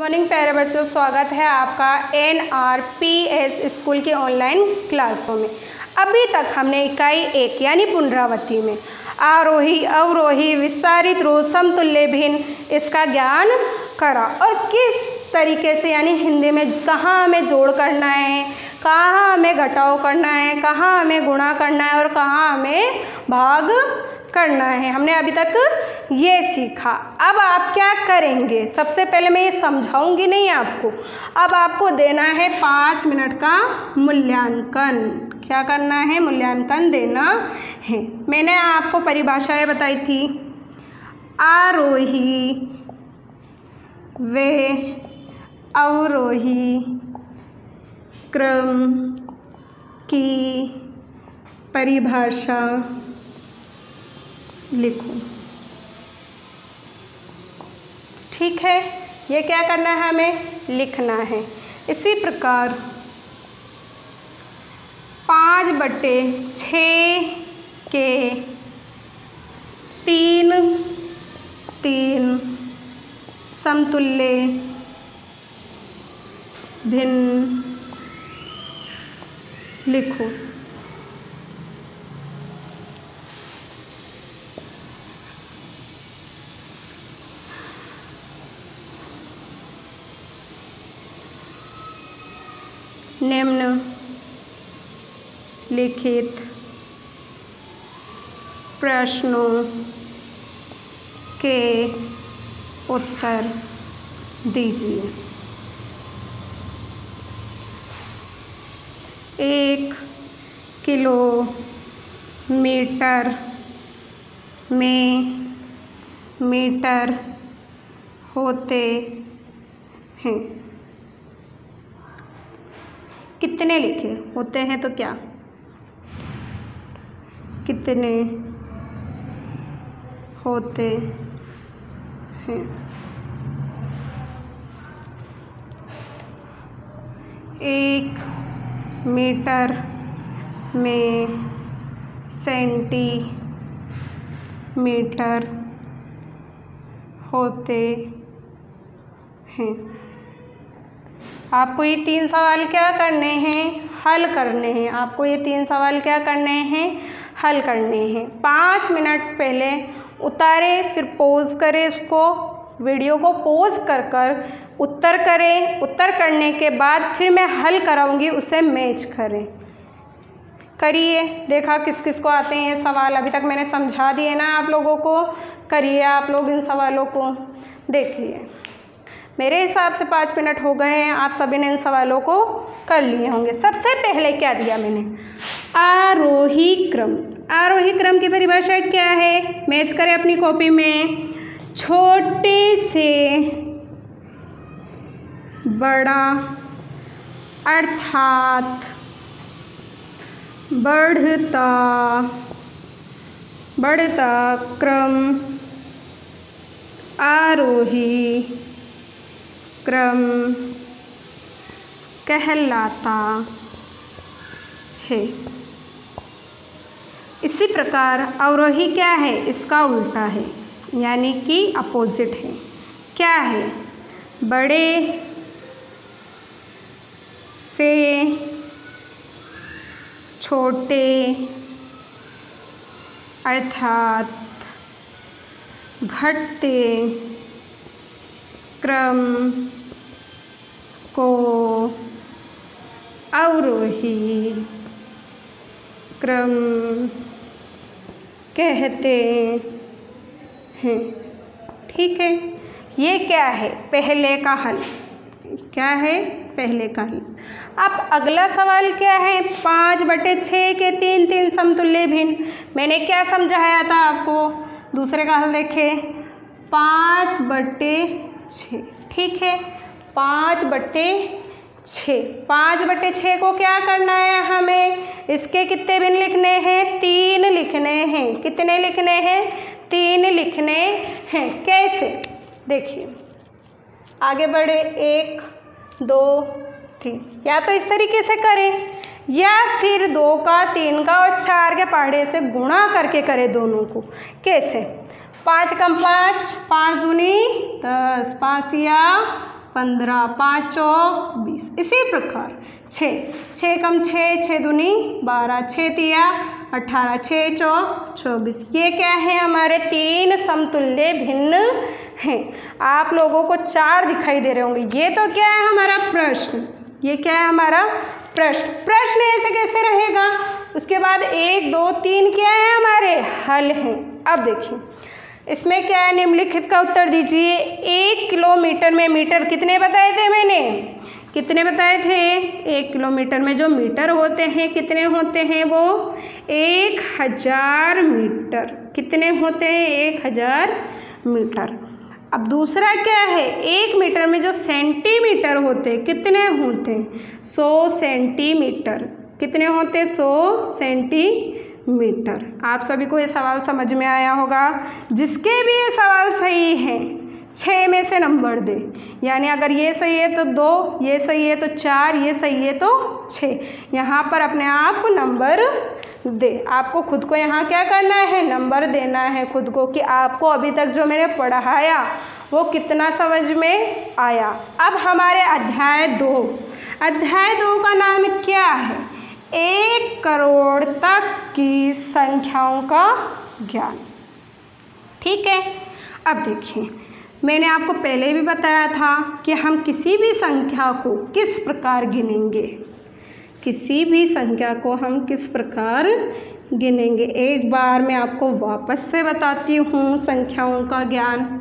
Morning प्यारे बच्चों, स्वागत है आपका NRPS स्कूल के ऑनलाइन क्लासों में। अभी तक हमने इकाई 1 यानी पुनरावृत्ति में आरोही अवरोही विस्तारित रूप समतुल्य भिन्न इसका ज्ञान करा और किस तरीके से यानी हिंदी में कहाँ हमें जोड़ करना है, कहाँ हमें घटाव करना है, कहाँ हमें गुणा करना है और कहाँ हमें भाग करना है। हमने अभी तक ये सीखा। अब आप क्या करेंगे, सबसे पहले मैं ये समझाऊंगी नहीं आपको, अब आपको देना है 5 मिनट का मूल्यांकन। क्या करना है? मूल्यांकन देना है। मैंने आपको परिभाषाएं बताई थी, आरोही व अवरोही क्रम की परिभाषा लिखो। ठीक है, ये क्या करना है? हमें लिखना है। इसी प्रकार 5/6 के 3 समतुल्य भिन्न लिखो। निम्न लिखित प्रश्नों के उत्तर दीजिए। 1 किलोमीटर में मीटर होते हैं। कितने लिखे होते हैं तो क्या, कितने होते हैं? 1 मीटर में सेंटीमीटर होते हैं। आपको ये 3 सवाल क्या करने हैं? हल करने हैं। आपको ये 3 सवाल क्या करने हैं? हल करने हैं। 5 मिनट पहले उतारें, फिर पॉज करें, इसको वीडियो को पॉज कर उत्तर करें। उत्तर करने के बाद फिर मैं हल कराऊंगी, उसे मैच करें। करिए, देखा किस किस को आते हैं ये सवाल। अभी तक मैंने समझा दिए ना आप लोगों को। करिए आप लोग इन सवालों को। देखिए, मेरे हिसाब से 5 मिनट हो गए हैं, आप सभी ने इन सवालों को कर लिए होंगे। सबसे पहले क्या दिया मैंने? आरोही क्रम। आरोही क्रम की परिभाषा क्या है? मैच करें अपनी कॉपी में। छोटे से बड़ा अर्थात बढ़ता क्रम आरोही क्रम कहलाता है। इसी प्रकार अवरोही क्या है? इसका उल्टा है, यानी कि अपोजिट है। क्या है? बड़े से छोटे अर्थात घटते क्रम को अवरोही क्रम कहते हैं। ठीक है, ये क्या है? पहले का हल। क्या है? पहले का हल। अब अगला सवाल क्या है? 5/6 के 3 समतुल्य भिन्न। मैंने क्या समझाया था आपको? दूसरे का हल देखें, 5/6। ठीक है, 5/6। 5/6 को क्या करना है हमें? इसके कितने भिन्न लिखने हैं? 3 लिखने हैं। कितने लिखने हैं? 3 लिखने हैं। कैसे? देखिए, आगे बढ़े। 1 2 3। या तो इस तरीके से करें, या फिर 2 का 3 का और 4 के पहाड़े से गुणा करके करें दोनों को। कैसे? 5 कम 5, 5 दूनी 10, 5 या 15, 5 चौक 20। इसी प्रकार 6 कम 6, 6 दूनी 12, 6 तिया 18, 6 चौक 24। ये क्या है, हमारे 3 समतुल्य भिन्न हैं। आप लोगों को 4 दिखाई दे रहे होंगे। ये तो क्या है हमारा प्रश्न, ये क्या है हमारा प्रश्न ऐसे कैसे रहेगा। उसके बाद 1, 2, 3 क्या है हमारे हल हैं। अब देखिए इसमें क्या है, निम्नलिखित का उत्तर दीजिए। 1 किलोमीटर में मीटर कितने बताए थे मैंने, कितने बताए थे। 1 किलोमीटर में जो मीटर होते हैं कितने होते हैं, वो 1000 मीटर। कितने होते हैं, 1000 मीटर। अब दूसरा क्या है, 1 मीटर में जो सेंटीमीटर होते कितने होते, 100 सेंटीमीटर। कितने होते, 100 सेंटीमीटर। आप सभी को ये सवाल समझ में आया होगा। जिसके भी ये सवाल सही है 6 में से नंबर दे, यानी अगर ये सही है तो 2, ये सही है तो 4, ये सही है तो 6। यहाँ पर अपने आप को नंबर दे। आपको खुद को यहाँ क्या करना है, नंबर देना है खुद को कि आपको अभी तक जो मैंने पढ़ाया वो कितना समझ में आया। अब हमारे अध्याय 2 का नाम क्या है, 1 करोड़ तक की संख्याओं का ज्ञान। ठीक है। अब देखिए मैंने आपको पहले भी बताया था कि हम किसी भी संख्या को किस प्रकार गिनेंगे, किसी भी संख्या को हम किस प्रकार गिनेंगे। एक बार मैं आपको वापस से बताती हूँ संख्याओं का ज्ञान।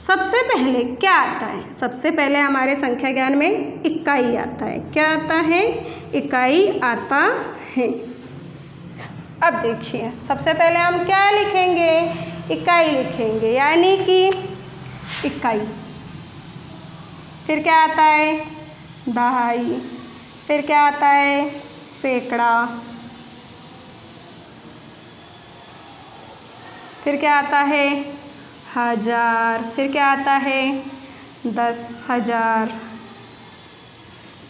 सबसे पहले क्या आता है, सबसे पहले हमारे संख्या ज्ञान में इकाई आता है। क्या आता है, इकाई आता है। अब देखिए सबसे पहले हम क्या लिखेंगे, इकाई लिखेंगे, यानी कि इकाई। फिर क्या आता है, दहाई। फिर क्या आता है, सैकड़ा। फिर क्या आता है, 1000। फिर क्या आता है, 10,000।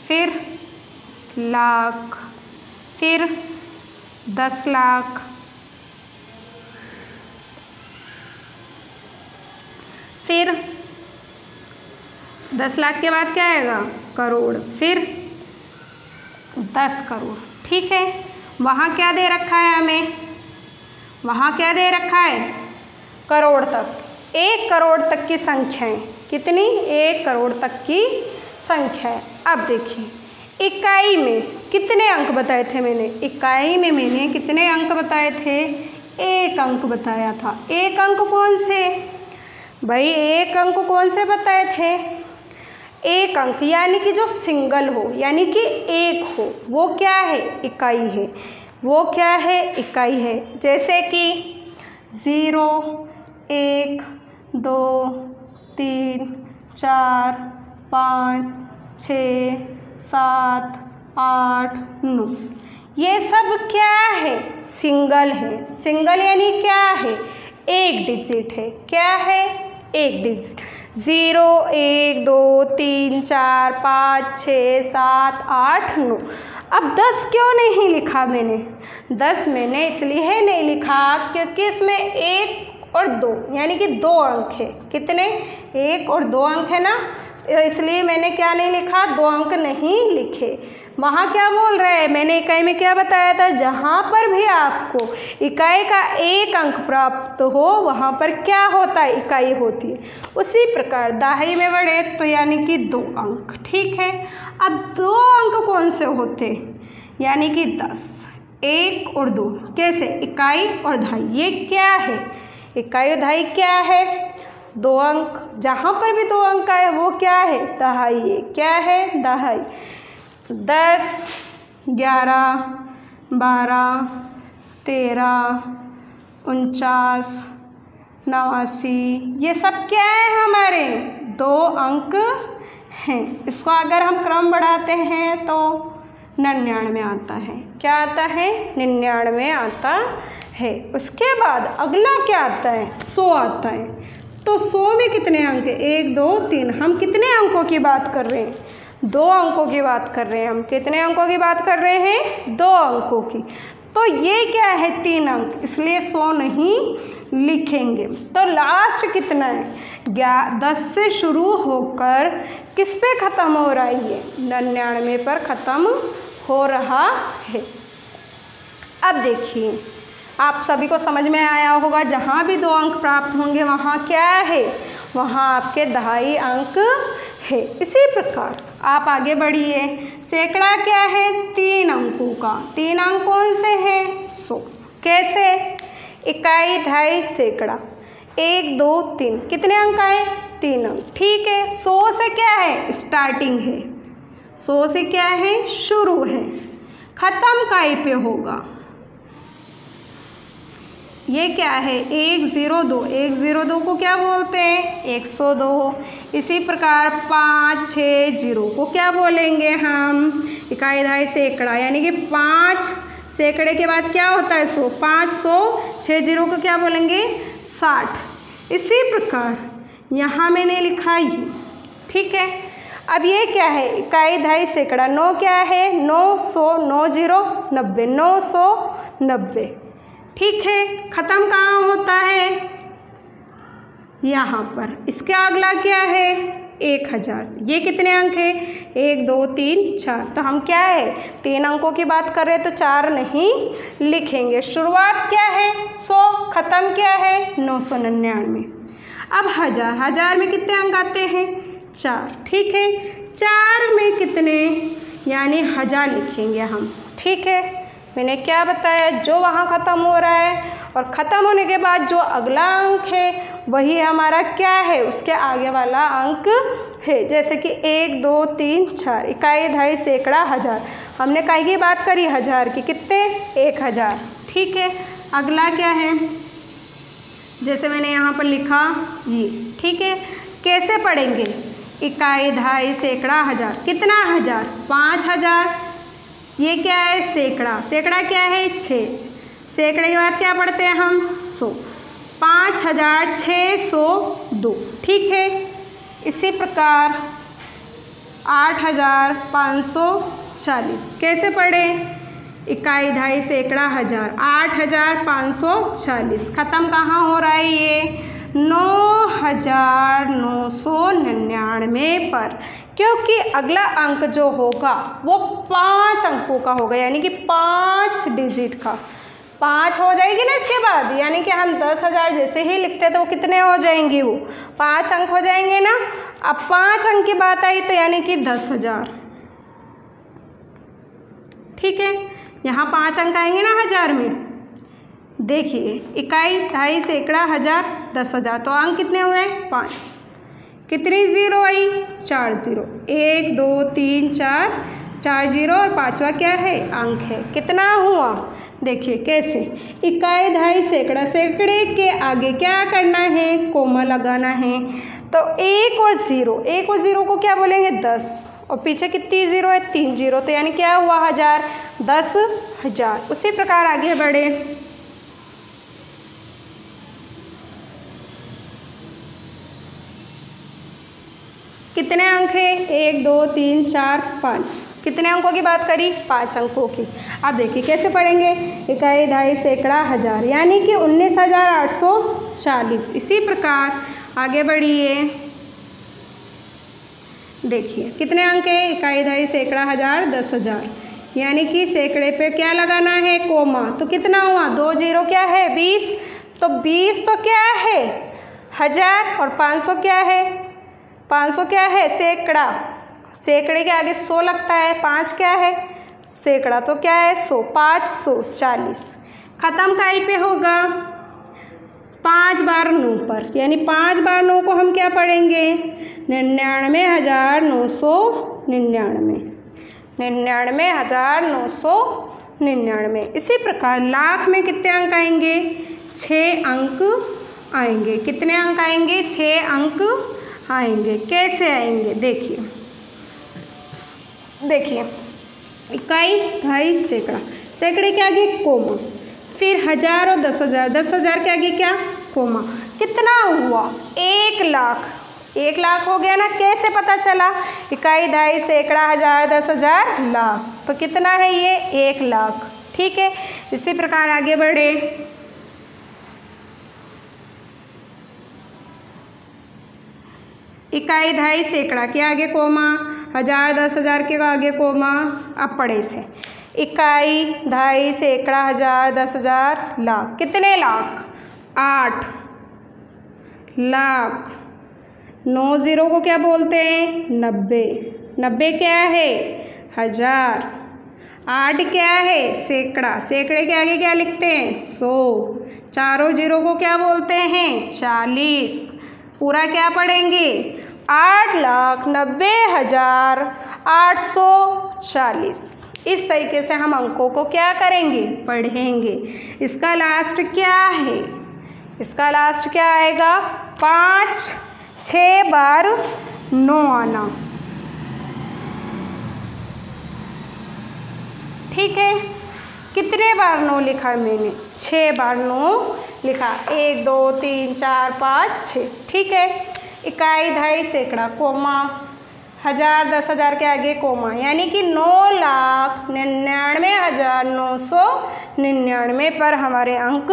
फिर लाख। फिर 10 लाख। फिर 10 लाख के बाद क्या आएगा, करोड़। फिर 10 करोड़। ठीक है। वहाँ क्या दे रखा है हमें, वहाँ क्या दे रखा है, करोड़ तक। 1 करोड़ तक की संख्याएं कितनी, 1 करोड़ तक की संख्या है। अब देखिए इकाई में कितने अंक बताए थे मैंने, इकाई में मैंने कितने अंक बताए थे, 1 अंक बताया था। 1 अंक कौन से भाई, 1 अंक कौन से बताए थे, 1 अंक यानी कि जो सिंगल हो, यानी कि एक हो, वो क्या है, इकाई है। वो क्या है, इकाई है। जैसे कि 0, 1, 2, 3, 4, 5, 6, 7, 8, 9, ये सब क्या है, सिंगल है। सिंगल यानी क्या है, एक डिजिट है। क्या है, एक डिजिट। 0, 1, 2, 3, 4, 5, 6, 7, 8, 9। अब 10 क्यों नहीं लिखा मैंने, 10 मैंने इसलिए नहीं लिखा क्योंकि इसमें 1 और 2 यानी कि 2 अंक है। कितने, 1 और 2 अंक है ना, इसलिए मैंने क्या नहीं लिखा, 2 अंक नहीं लिखे। वहाँ क्या बोल रहे हैं, मैंने इकाई में क्या बताया था, जहाँ पर भी आपको इकाई का 1 अंक प्राप्त हो वहाँ पर क्या होता है, इकाई होती है। उसी प्रकार दहाई में बढ़े तो यानी कि 2 अंक। ठीक है। अब 2 अंक कौन से होते, यानी कि 10, 1 और 2। कैसे, इकाई और दहाई। ये क्या है, इकाई और दहाई क्या है, 2 अंक। जहाँ पर भी 2 अंक आए वो क्या है, दहाई है। क्या है, दहाई। 10, 11, 12, 13, 49, 89, ये सब क्या है हमारे, 2 अंक हैं। इसको अगर हम क्रम बढ़ाते हैं तो 99 आता है। क्या आता है, 99 आता है। उसके बाद अगला क्या आता है, 100 आता है। तो 100 में कितने अंक है, 1, 2, 3। हम कितने अंकों की बात कर रहे हैं, 2 अंकों की बात कर रहे हैं। हम कितने अंकों की बात कर रहे हैं, 2 अंकों की। तो ये क्या है, 3 अंक, इसलिए 100 नहीं लिखेंगे। तो लास्ट कितना है, 10 से शुरू होकर किस पे ख़त्म हो रहा है, ये 99 पर ख़त्म हो रहा है। अब देखिए आप सभी को समझ में आया होगा, जहाँ भी 2 अंक प्राप्त होंगे वहाँ क्या है, वहाँ आपके 2.5 अंक है। इसी प्रकार आप आगे बढ़िए, सैकड़ा क्या है, 3 अंकों का, 3 अंक कौन से हैं, 100। कैसे, इकाई, दहाई, सैकड़ा, 1 2 3, कितने अंक आए, 3 अंक। ठीक है, 100 से क्या है, स्टार्टिंग है, 100 से क्या है, शुरू है, खत्म काई पे होगा, ये क्या है, 102, 102 को क्या बोलते हैं, 102। इसी प्रकार 5 6 0 को क्या बोलेंगे हम, इकाई, दहाई, सैकड़ा, यानी कि 5 सैकड़े के बाद क्या होता है, 100, 500, 6 0 को क्या बोलेंगे, 60। इसी प्रकार यहाँ मैंने लिखा ये, ठीक है। अब ये क्या है, इकाई, दहाई, सैकड़ा, 9 क्या है, 900, 9 0 90, 990। ठीक है, ख़त्म कहाँ होता है, यहाँ पर। इसके अगला क्या है, 1000। ये कितने अंक है, 1 2 3 4। तो हम क्या है, 3 अंकों की बात कर रहे हैं तो 4 नहीं लिखेंगे। शुरुआत क्या है, 100, ख़त्म क्या है, 999। अब 1000 में कितने अंक आते हैं, 4। ठीक है, 4 में कितने, यानी 1000 लिखेंगे हम। ठीक है, मैंने क्या बताया, जो वहाँ ख़त्म हो रहा है और ख़त्म होने के बाद जो अगला अंक है वही हमारा क्या है, उसके आगे वाला अंक है। जैसे कि 1 2 3 4, इकाई, दहाई, सैकड़ा, 1000। हमने काई की बात करी, 1000 की, कितने, 1000। ठीक है, अगला क्या है, जैसे मैंने यहाँ पर लिखा ये। ठीक है, कैसे पढ़ेंगे, इकाई, दहाई, सैकड़ा, 1000, कितना 1000, 5000। ये क्या है, सैकड़ा, सैकड़ा क्या है, 6। सैकड़े के बाद क्या पढ़ते हैं हम, 100, 5602। ठीक है, इसी प्रकार 8540। कैसे पढ़े, इकाई, दहाई, सैकड़ा, 1000, 8540। ख़त्म कहाँ हो रहा है ये, 9999 पर, क्योंकि अगला अंक जो होगा वो 5 अंकों का होगा, यानी कि 5 डिजिट का। 5 हो जाएगी ना इसके बाद, यानी कि हम 10,000 जैसे ही लिखते तो वो कितने हो जाएंगे, वो 5 अंक हो जाएंगे ना। अब 5 अंक की बात आई तो यानी कि 10,000। ठीक है, यहाँ 5 अंक आएंगे ना 1000 में। देखिए, इकाई, दहाई, सैकड़ा, 1000, 10,000, तो अंक कितने हुए, 5। कितनी ज़ीरो आई, 4 0, 1 2 3 4, 4 0 और 5वां क्या है, अंक है। कितना हुआ, देखिए कैसे, इकाई, दहाई, सैकड़ा, सैकड़े के आगे क्या करना है, कोमा लगाना है। तो 1 और 0, 1 और 0 को क्या बोलेंगे, 10, और पीछे कितनी ज़ीरो है, 3 0, तो यानी क्या हुआ, 1000, 10,000। उसी प्रकार आगे बढ़े, कितने अंक है, 1 2 3 4 5। कितने अंकों की बात करी, 5 अंकों की। अब देखिए कैसे पढ़ेंगे, इकाई, दहाई, सैकड़ा, 1000, यानी कि 19,840। इसी प्रकार आगे बढ़िए, देखिए कितने अंक है, इकाई, दहाई, सैकड़ा, 1000, 10,000, यानी कि सैकड़े पे क्या लगाना है, कोमा। तो कितना हुआ, 2 0 क्या है, 20। तो 20 तो क्या है, 1000, और 500 क्या है, 500 क्या है, सैकड़ा। सैकड़े के आगे 100 लगता है, 5 क्या है, सैकड़ा, तो क्या है, 100, 540। ख़त्म काई पे होगा, 5 बार 9 पर, यानी 5 बार 9 को हम क्या पढ़ेंगे, 99,999, 99,999। इसी प्रकार लाख में कितने अंक आएंगे, 6 अंक आएंगे। कितने अंक आएंगे, 6 अंक आएंगे। कैसे आएंगे, देखिए देखिए, इकाई, दहाई, सैकड़ा, सैकड़े के आगे कोमा, फिर 1000 और 10,000, 10,000 के आगे क्या, कोमा। कितना हुआ, 1 लाख। 1 लाख हो गया ना। कैसे पता चला, इकाई, दहाई, सैकड़ा, 1000, 10,000, लाख, तो कितना है ये, 1 लाख। ठीक है, इसी प्रकार आगे बढ़े, इकाई दहाई सैकड़ा के आगे कोमा, हजार दस हजार के आगे कोमा। अब पढ़े से इकाई दहाई सैकड़ा हजार दस हजार लाख। कितने लाख? 8 लाख। 9 जीरो को क्या बोलते हैं? 90। 90 क्या है? हजार। 8 क्या है? सैकड़ा। सैकड़े के आगे क्या लिखते हैं? 100। चारों जीरो को क्या बोलते हैं? 40। पूरा क्या पढ़ेंगे? 8,90,840। इस तरीके से हम अंकों को क्या करेंगे? पढ़ेंगे। इसका लास्ट क्या है? इसका लास्ट क्या आएगा? 5 6 बार 9 आना। ठीक है, कितने बार 9 लिखा मैंने? 6 बार 9 लिखा। 1 2 3 4 5 6। ठीक है, इकाई दहाई सैकड़ा कोमा, हजार दस हजार के आगे कोमा, यानी कि 9,99,999 पर हमारे अंक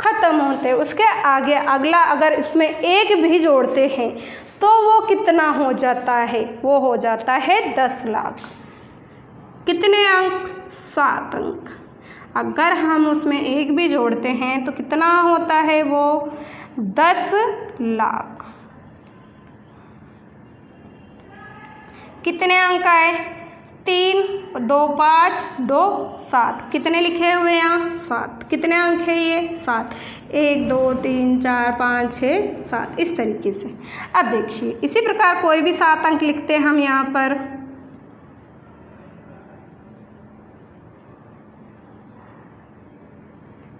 खत्म होते हैं। उसके आगे अगला अगर इसमें एक भी जोड़ते हैं तो वो कितना हो जाता है? वो हो जाता है 10 लाख। कितने अंक? 7 अंक। अगर हम उसमें एक भी जोड़ते हैं तो कितना होता है? वो 10 लाख। कितने अंक आए? 3 2 5 2 7। कितने लिखे हुए यहाँ? 7। कितने अंक है ये? 7। 1 2 3 4 5 6 7। इस तरीके से। अब देखिए, इसी प्रकार कोई भी 7 अंक लिखते हैं हम यहाँ पर।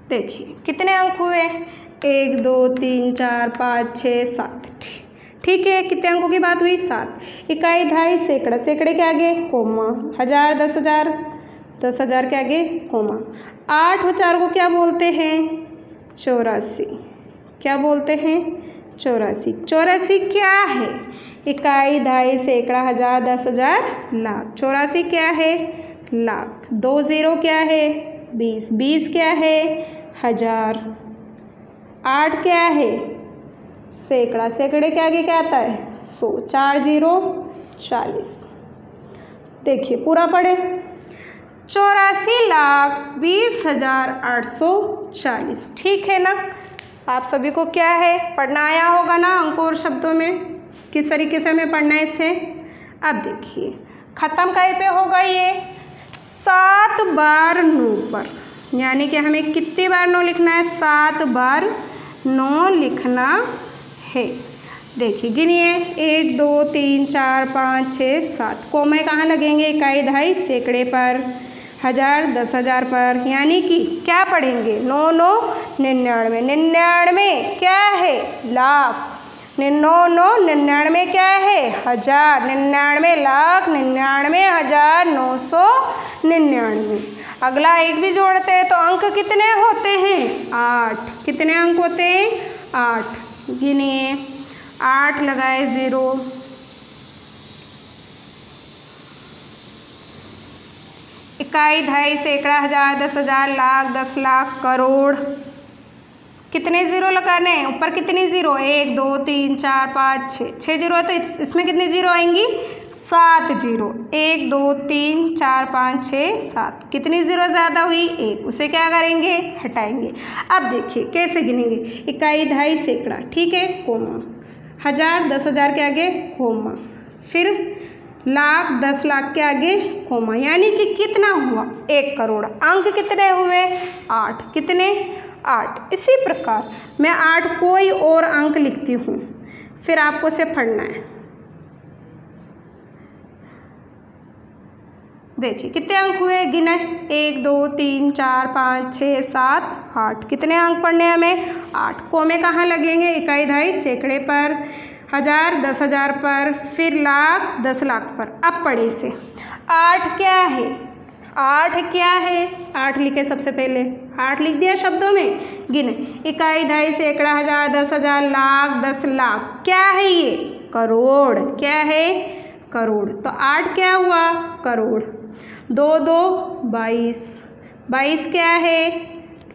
देखिए कितने अंक हुए? 1 2 3 4 5 6 7। ठीक है, कितने अंकों की बात हुई? 7। इकाई दहाई सैकड़ा, सैकड़े के आगे कोमा, हजार दस हजार, 10 हजार के आगे कोमा। 8 और 4 को क्या बोलते हैं? 84। क्या बोलते हैं? 84। 84 क्या है? इकाई दहाई सैकड़ा हजार दस हजार लाख। 84 क्या है? लाख। 2 जीरो क्या है? 20। 20 क्या है? हजार। 8 क्या है? सैकड़ा। सैकड़े के आगे क्या आता है? 100। 4 जीरो 40। देखिए पूरा पढ़े। 84,20,840। ठीक है ना? आप सभी को क्या है? पढ़ना आया होगा ना अंकों और शब्दों में, किस तरीके से हमें पढ़ना है इसे। अब देखिए खत्म कहीं पे होगा ये? 7 बार 9 पर, यानी कि हमें कितनी बार 9 लिखना है? 7 बार 9 लिखना है। देखिए गिनिए, 1 2 3 4 5 6 7। कोमे कहाँ लगेंगे? इकाई दहाई सैकड़े पर, हजार दस हजार पर, यानी कि क्या पढ़ेंगे? 9 9 99। 99 क्या है? लाख। 9 9 99 क्या है? हजार। 99 लाख 99,999। अगला एक भी जोड़ते हैं तो अंक कितने होते हैं? 8। कितने अंक होते हैं? 8। गिनिए, 8 लगाए 0, इकाई दहाई सैकड़ा हजार दस हजार लाख 10 लाख करोड़। कितने ज़ीरो लगाने हैं? ऊपर कितनी ज़ीरो? 1 2 3 4 5 6। 6 जीरो है तो इसमें कितनी ज़ीरो आएंगी? 7 जीरो। 1 2 3 4 5 6 7। कितनी ज़ीरो ज़्यादा हुई? 1। उसे क्या करेंगे? हटाएंगे। अब देखिए कैसे गिनेंगे। इकाई दहाई सैकड़ा, ठीक है, कोमा, हजार दस हजार के आगे कोमा, फिर लाख 10 लाख के आगे कोमा, यानी कि कितना हुआ? 1 करोड़। अंक कितने हुए? 8। कितने? 8। इसी प्रकार मैं 8 कोई और अंक लिखती हूँ, फिर आपको इसे पढ़ना है। देखिए कितने अंक हुए? गिने, 1 2 3 4 5 6 7 8। कितने अंक पढ़ने हैं हमें? 8। कोमे कहाँ लगेंगे? इकाई दहाई सैकड़े पर, हजार दस हजार पर, फिर लाख 10 लाख पर। अब पढ़े से 8 क्या है? 8 क्या है? 8 लिखे सबसे पहले, 8 लिख दिया शब्दों में। गिने, इकाई दहाई सैकड़ा हजार दस हजार लाख 10 लाख। क्या है ये? करोड़। क्या है? करोड़। तो 8 क्या हुआ? करोड़। 2 2 22। 22 क्या है?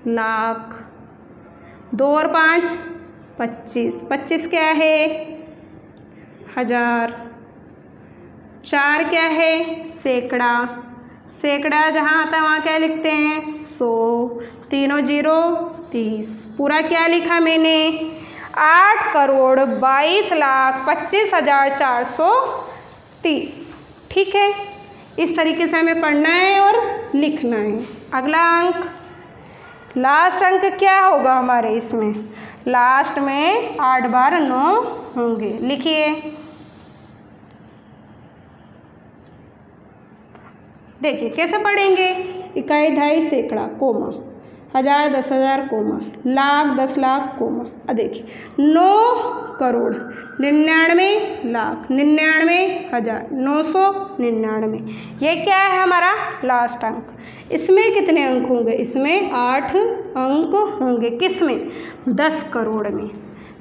लाख। 2 और 5 25। 25 क्या है? हज़ार। 4 क्या है? सैकड़ा। सैकड़ा जहाँ आता है वहाँ क्या लिखते हैं? 100। 3 0 30। पूरा क्या लिखा मैंने? 8,22,25,430। ठीक है, इस तरीके से हमें पढ़ना है और लिखना है। अगला अंक, लास्ट अंक क्या होगा हमारे इसमें? लास्ट में 8 बार 9 होंगे। लिखिए, देखिए कैसे पढ़ेंगे। इकाई, दहाई, सैकड़ा, कोमा, हज़ार, 10,000, कोमा, लाख, 10 लाख, कोमा। अब देखिए 9 करोड़ 99 लाख 99,000 999। ये क्या है हमारा लास्ट अंक। इसमें कितने अंक होंगे? इसमें 8 अंक होंगे। किस में? 10 करोड़ में।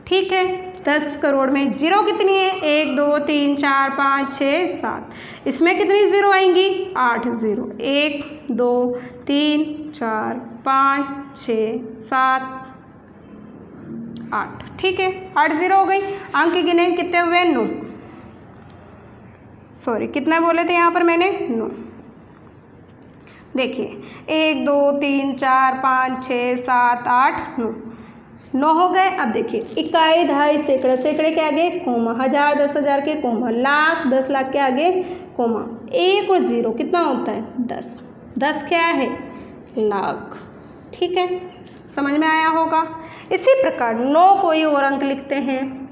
ठीक है, 10 करोड़ में जीरो कितनी है? 1 2 3 4 5 6 7। इसमें कितनी ज़ीरो आएंगी? 8 ज़ीरो। 1 2 3 4 5 6 7 8। ठीक है, 8 ज़ीरो हो गई। अंक गिने कितने हुए? 9। सॉरी, कितना बोले थे यहाँ पर मैंने? 9। देखिए 1 2 3 4 5 6 7 8 9 हो गए। अब देखिए इकाई, दहाई, सैकड़ा, सैकड़े के आगे कोमा, हज़ार, 10,000 के कोमा, लाख, 10 लाख के आगे कोमा, 1 और 0 कितना होता है? 10। 10 क्या है? लाख। ठीक है, समझ में आया होगा। इसी प्रकार 9 कोई और अंक लिखते हैं।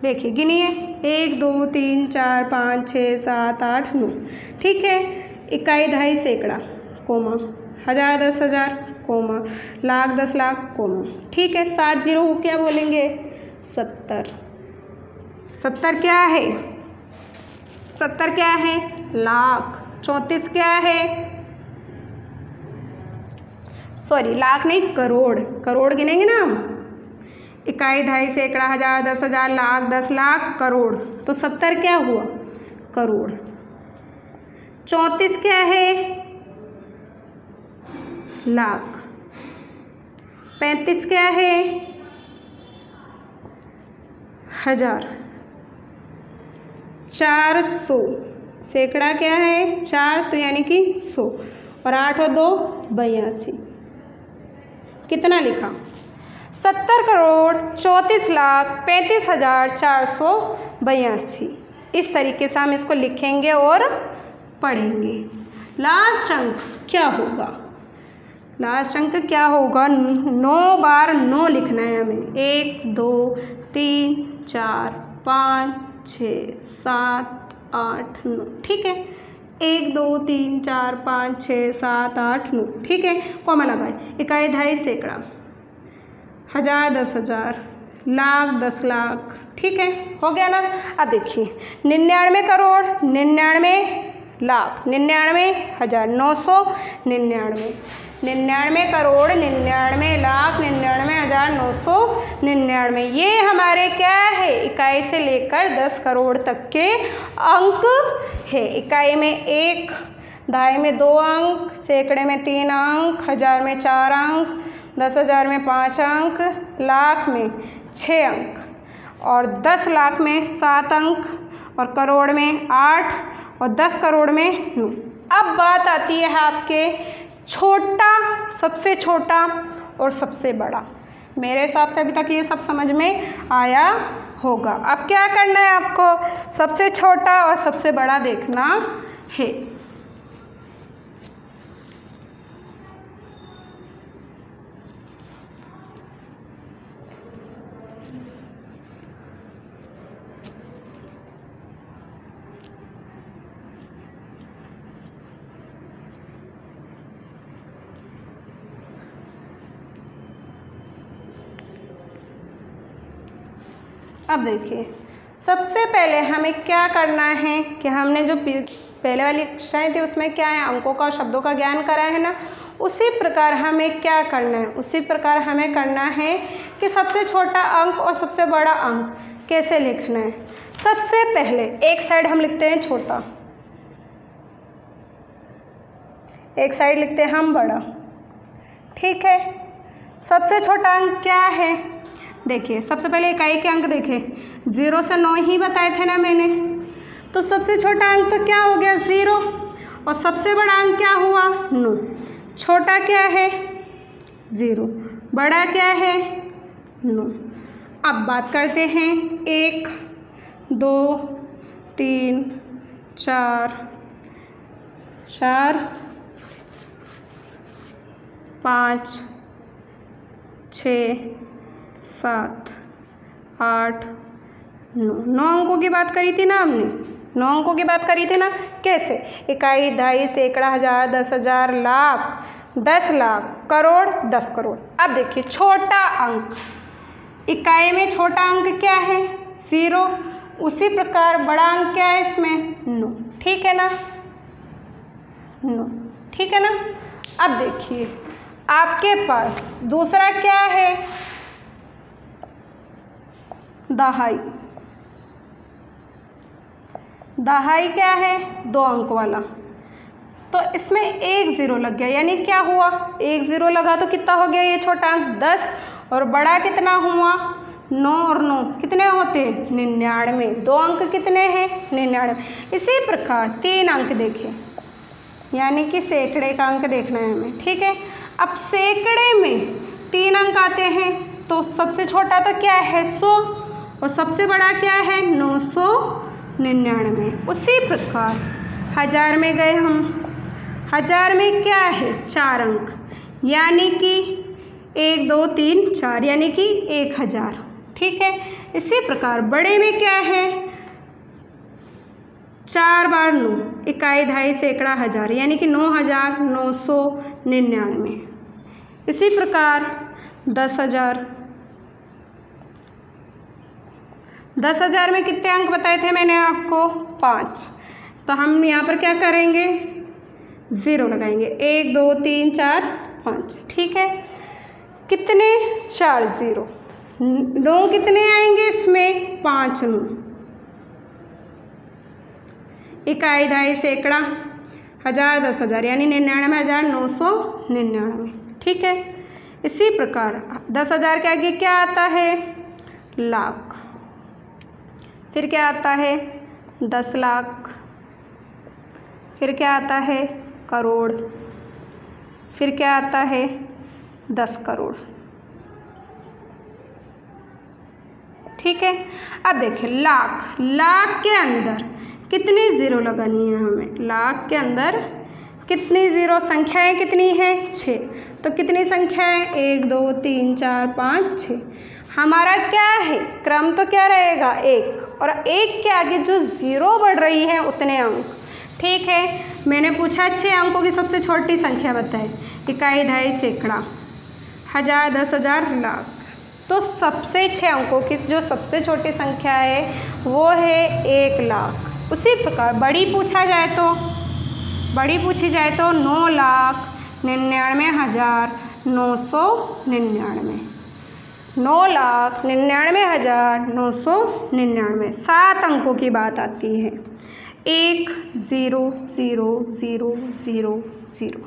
देखिए गिनिए, 1 2 3 4 5 6 7 8 9। ठीक है, इकाई, दहाई, सैकड़ा, कोमा, हज़ार, 10,000, कोमा, लाख, 10 लाख, कोमा। ठीक है, 7 ज़ीरो को क्या बोलेंगे? 70। 70 क्या है? 70 क्या है? लाख। 34 क्या है? सॉरी, लाख नहीं, करोड़। करोड़ गिनेंगे ना हम। इकाई, दहाई, सैकड़ा, हज़ार, 10,000, लाख, 10 लाख, करोड़। तो 70 क्या हुआ? करोड़। 34 क्या है? लाख। 35 क्या है? हज़ार। 400। सैकड़ा क्या है? 4, तो यानी कि 100। और 8 और 2 82। कितना लिखा? 70 करोड़ 34 लाख 35,482। इस तरीके से हम इसको लिखेंगे और पढ़ेंगे। लास्ट अंक क्या होगा? लास्ट अंक क्या होगा? 9 बार 9 लिखना है हमें। 1 2 3 4 5 6 7 8 9। ठीक है, 1 2 3 4 5 6 7 8 9। ठीक है, कॉमा लगाए। इकाई, दहाई, सैकड़ा, हज़ार, 10,000, लाख, 10 लाख। ठीक है, हो गया ना। अब देखिए 99 करोड़ 99 लाख 99,000 999। 99 करोड़ 99 लाख 99,000 999। ये हमारे क्या है? इकाई से लेकर 10 करोड़ तक के अंक है। इकाई में 1, दहाई में 2 अंक, सैकड़े में 3 अंक, हज़ार में 4 अंक, 10,000 में 5 अंक, लाख में 6 अंक, और 10 लाख में 7 अंक, और करोड़ में 8, और 10 करोड़ में 9। अब बात आती है आपके छोटा, सबसे छोटा और सबसे बड़ा। मेरे हिसाब से अभी तक ये सब समझ में आया होगा। अब क्या करना है आपको? सबसे छोटा और सबसे बड़ा देखना है। अब देखिए, सबसे पहले हमें क्या करना है कि हमने जो पहले वाली कक्षाएँ थी उसमें क्या है, अंकों का, शब्दों का ज्ञान करा है ना। उसी प्रकार हमें क्या करना है? उसी प्रकार हमें करना है कि सबसे छोटा अंक और सबसे बड़ा अंक कैसे लिखना है। सबसे पहले एक साइड हम लिखते हैं छोटा, एक साइड लिखते हैं हम बड़ा। ठीक है, सबसे छोटा अंक क्या है? देखिए सबसे पहले इकाई के अंक देखें, 0 से 9 ही बताए थे ना मैंने, तो सबसे छोटा अंक तो क्या हो गया 0, और सबसे बड़ा अंक क्या हुआ 9। छोटा क्या है 0, बड़ा क्या है 9। अब बात करते हैं 1 2 3 4 5 6 7 8 9 अंकों की बात करी थी ना हमने, 9 अंकों की बात करी थी ना। कैसे? इकाई, दहाई, सैकड़ा, हज़ार, 10,000, लाख, 10 लाख, करोड़, 10 करोड़। अब देखिए छोटा अंक, इकाई में छोटा अंक क्या है 0, उसी प्रकार बड़ा अंक क्या है इसमें 9। ठीक है ना, 9। ठीक है ना। अब देखिए आपके पास दूसरा क्या है दहाई। दहाई क्या है 2 अंक वाला, तो इसमें 1 0 लग गया, यानी क्या हुआ 1 0 लगा तो कितना हो गया ये छोटा अंक 10, और बड़ा कितना हुआ 9 और 9 कितने होते हैं 99। 2 अंक कितने हैं 99। इसी प्रकार 3 अंक देखें, यानी कि सैकड़े का अंक देखना है हमें। ठीक है, अब सैकड़े में 3 अंक आते हैं, तो सबसे छोटा तो क्या है 100, और सबसे बड़ा क्या है 999। उसी प्रकार हज़ार में गए हम, हज़ार में क्या है 4 अंक, यानी कि 1 2 3 4, यानी कि 1000। ठीक है, इसी प्रकार बड़े में क्या है 4 बार 9, इकाई, दहाई, सैकड़ा, हज़ार, यानी कि 9999। इसी प्रकार 10,000, 10,000 में कितने अंक बताए थे मैंने आपको 5, तो हम यहाँ पर क्या करेंगे 0 लगाएंगे, 1 2 3 4 5। ठीक है, कितने 4 0, 9 कितने आएंगे इसमें 5 9, इकाई, दहाई, सैकड़ा, हज़ार, 10,000, यानी 99,999। ठीक है, इसी प्रकार 10,000 के आगे क्या आता है लाख, फिर क्या आता है 10 लाख, फिर क्या आता है करोड़, फिर क्या आता है 10 करोड़। ठीक है, अब देखिए लाख, लाख के अंदर कितनी ज़ीरो लगानी है हमें, लाख के अंदर कितनी ज़ीरो, संख्याएं कितनी हैं 6, तो कितनी संख्या है 1 2 3 4 5 6। हमारा क्या है क्रम तो क्या रहेगा 1, और 1 के आगे जो ज़ीरो बढ़ रही है उतने अंक। ठीक है, मैंने पूछा 6 अंकों की सबसे छोटी संख्या बताए, इकाई, दहाई, सैकड़ा, हज़ार, 10,000, लाख, तो सबसे 6 अंकों की जो सबसे छोटी संख्या है वो है 1 लाख। उसी प्रकार बड़ी पूछा जाए तो, बड़ी पूछी जाए तो 9,99,999, 9,99,999, 7 अंकों की बात आती है। 1 0 0 0 0 0,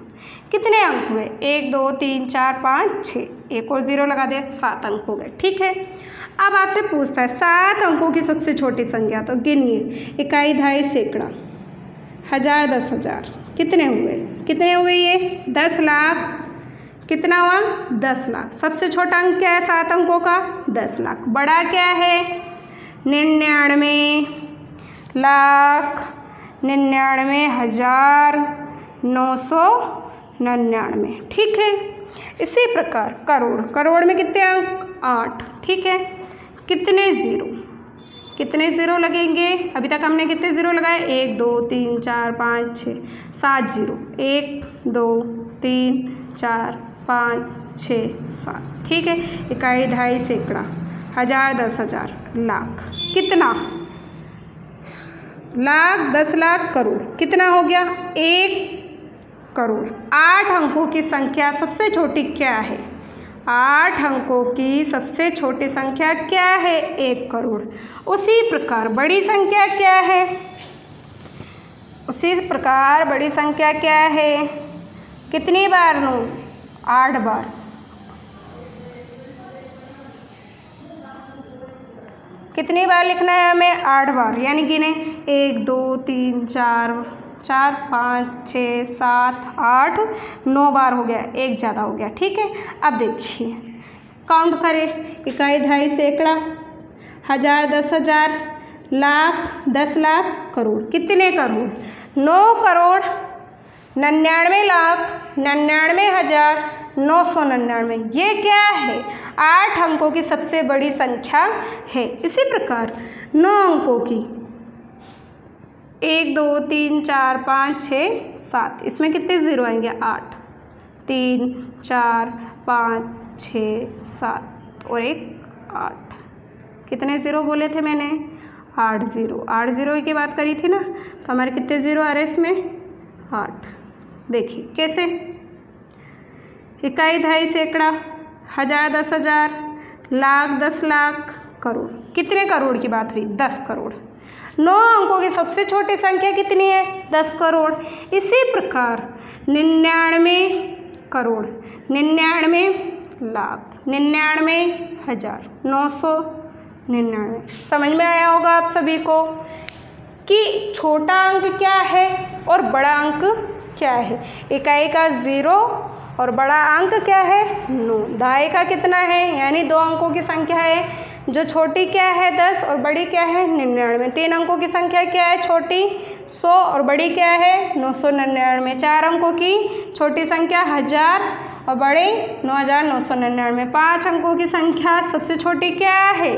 कितने अंक हुए 1 2 3 4 5 6, एक और 0 लगा दे, 7 अंक हो गए। ठीक है, अब आपसे पूछता है 7 अंकों की सबसे छोटी संख्या, तो गिनिए, इकाई, दहाई, सैकड़ा, हज़ार, 10,000, कितने हुए, कितने हुए ये 10 लाख, कितना हुआ 10 लाख। सबसे छोटा अंक क्या है 7 अंकों का 10 लाख, बड़ा क्या है 99,99,999। ठीक है, इसी प्रकार करोड़, करोड़ में कितने अंक 8। ठीक है, कितने ज़ीरो, कितने ज़ीरो लगेंगे, अभी तक हमने कितने ज़ीरो लगाए 1 2 3 4 5 6 7 ज़ीरो, 1 2 3 4 5 6 7। ठीक है, इकाई, दहाई, सैकड़ा, हज़ार, 10,000, लाख, कितना लाख, 10 लाख, करोड़, कितना हो गया 1 करोड़। 8 अंकों की संख्या सबसे छोटी क्या है 8 अंकों की सबसे छोटी संख्या क्या है? 1 करोड़। उसी प्रकार बड़ी संख्या क्या है? उसी प्रकार बड़ी संख्या क्या है? कितनी बार लूँ? 8 बार। कितनी बार लिखना है हमें? 8 बार। यानी कि नहीं 1 2 3 4 5 6 7 8 9 बार हो गया, एक ज़्यादा हो गया। ठीक है, अब देखिए काउंट करें। इकाई, दहाई, सैकड़ा, हज़ार, 10,000, लाख, 10 लाख, करोड़। कितने करोड़? 9 करोड़ 99,99,999। ये क्या है? 8 अंकों की सबसे बड़ी संख्या है। इसी प्रकार 9 अंकों की 1 2 3 4 5 6 7, इसमें कितने ज़ीरो आएंगे? 8 3 4 5 6 7 और एक 8। कितने ज़ीरो बोले थे मैंने? 8 ज़ीरो। 8 ज़ीरो की बात करी थी ना, तो हमारे कितने ज़ीरो आ रहे इसमें? 8। देखिए कैसे। इकाई, दहाई, सैकड़ा, हज़ार, 10,000, लाख, 10 लाख, करोड़। कितने करोड़ की बात हुई? 10 करोड़। 9 अंकों की सबसे छोटी संख्या कितनी है? 10 करोड़। इसी प्रकार 99 करोड़, 99 लाख, 99,999। समझ में आया होगा आप सभी को कि छोटा अंक क्या है और बड़ा अंक क्या है। इकाई का 0 और बड़ा अंक क्या है? 9। दहाई का कितना है? यानी 2 अंकों की संख्या है, जो छोटी क्या है? 10 और बड़ी क्या है? 99। 3 अंकों की संख्या क्या है? छोटी 100 और बड़ी क्या है? 999। 4 अंकों की छोटी संख्या 1000 और बड़े 9,999। 5 अंकों की संख्या सबसे छोटी क्या है?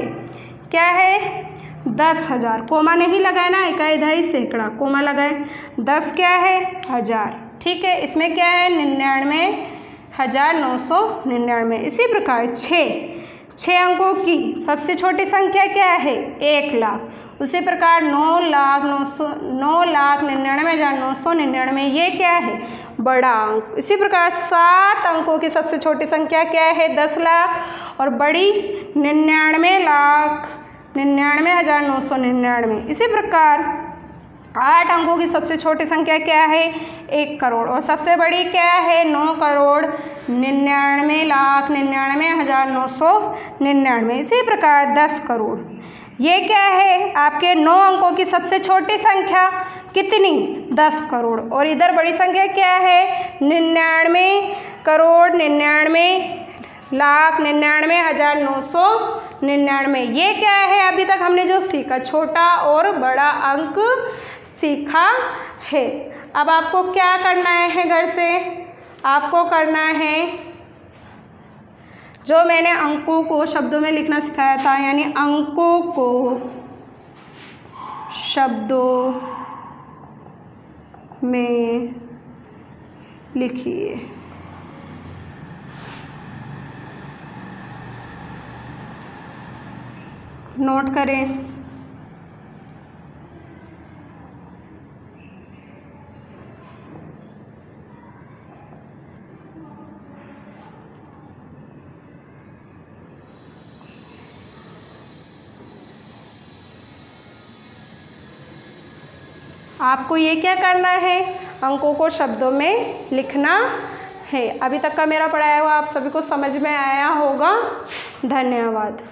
क्या है? 10,000। कोमा नहीं लगाए ना, इकाई, दहाई, सैकड़ा, कोमा लगाए। 10 क्या है? 1000। ठीक है, इसमें क्या है? 99,999। इसी प्रकार 6 अंकों की सबसे छोटी संख्या क्या है? 1 लाख। उसी प्रकार 9,99,999, ये क्या है? बड़ा अंक। इसी प्रकार 7 अंकों की सबसे छोटी संख्या क्या है? 10 लाख और बड़ी 99,999। इसी प्रकार 8 अंकों की सबसे छोटी संख्या क्या है? 1 करोड़ और सबसे बड़ी क्या है? 9 करोड़ 99,99,999। इसी प्रकार 10 करोड़। ये क्या है? आपके 9 अंकों की सबसे छोटी संख्या कितनी? 10 करोड़। और इधर बड़ी संख्या क्या है? 99 करोड़ 99,99,999। ये क्या है? अभी तक हमने जो सीखा, छोटा और बड़ा अंक सीखा है। अब आपको क्या करना है घर से? आपको करना है जो मैंने अंकों को शब्दों में लिखना सिखाया था, यानी अंकों को शब्दों में लिखिए। नोट करें। आपको ये क्या करना है? अंकों को शब्दों में लिखना है। अभी तक का मेरा पढ़ाया हुआ आप सभी को समझ में आया होगा। धन्यवाद।